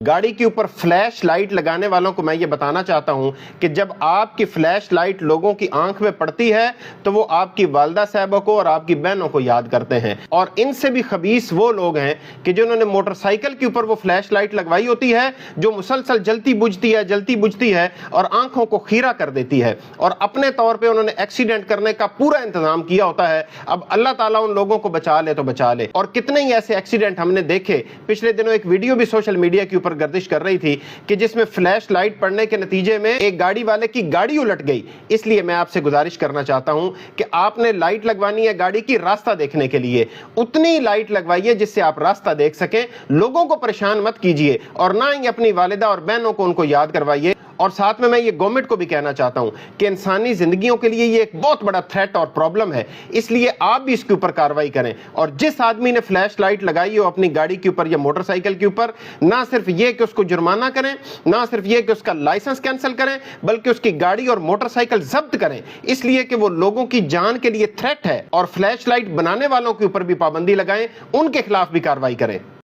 گاڑی کے اوپر فلیش لائٹ لگانے والوں کو میں یہ بتانا چاہتا ہوں کہ جب آپ کی فلیش لائٹ لوگوں کی آنکھ میں پڑتی ہے تو وہ آپ کی والدہ صاحبہ کو اور آپ کی بہنوں کو یاد کرتے ہیں، اور ان سے بھی خبیث وہ لوگ ہیں کہ جنہوں نے موٹر سائیکل کے اوپر وہ فلیش لائٹ لگوائی ہوتی ہے جو مسلسل جلتی بجھتی ہے اور آنکھوں کو خیرہ کر دیتی ہے، اور اپنے طور پہ انہوں نے ایکسیڈنٹ کرنے کا پورا انتظام کیا ہوتا ہے۔ اب اللہ تعالیٰ ان لوگوں کو بچا لے تو بچا لے۔ اور کتنے ہی ایسے ایکسیڈنٹ ہم نے دیکھے، پچھلے دنوں ایک ویڈیو بھی سوشل میڈیا کے اوپر گردش کر رہی تھی کہ جس میں فلیش لائٹ پڑنے کے نتیجے میں ایک گاڑی والے کی گاڑی الٹ گئی۔ اس لیے میں آپ سے گزارش کرنا چاہتا ہوں کہ آپ نے لائٹ لگوانی ہے گاڑی کی راستہ دیکھنے کے لیے، اتنی لائٹ لگوائیے جس سے آپ راستہ دیکھ سکیں، لوگوں کو پریشان مت کیجیے، اور نہ ہی اپنی والدہ اور بہنوں کو ان کو یاد کروائیے۔ اور ساتھ میں یہ گورنمنٹ کو بھی کہنا چاہتا ہوں کہ انسانی زندگیوں کے لیے یہ ایک بہت بڑا تھریٹ اور پرابلم ہے، اس لیے آپ بھی اس کے اوپر کارروائی کریں، اور جس آدمی نے فلیش لائٹ لگائی ہو اپنی گاڑی کے اوپر یا موٹر سائیکل کے اوپر، نہ صرف یہ کہ اس کو جرمانہ کریں، نہ صرف یہ کہ اس کا لائسنس کینسل کریں، بلکہ اس کی گاڑی اور موٹر سائیکل ضبط کریں، اس لیے کہ وہ لوگوں کی جان کے لیے تھریٹ ہے، اور فلیش لائٹ بنانے والوں کے اوپر بھی پابندی لگائیں، ان کے خلاف بھی کارروائی کریں۔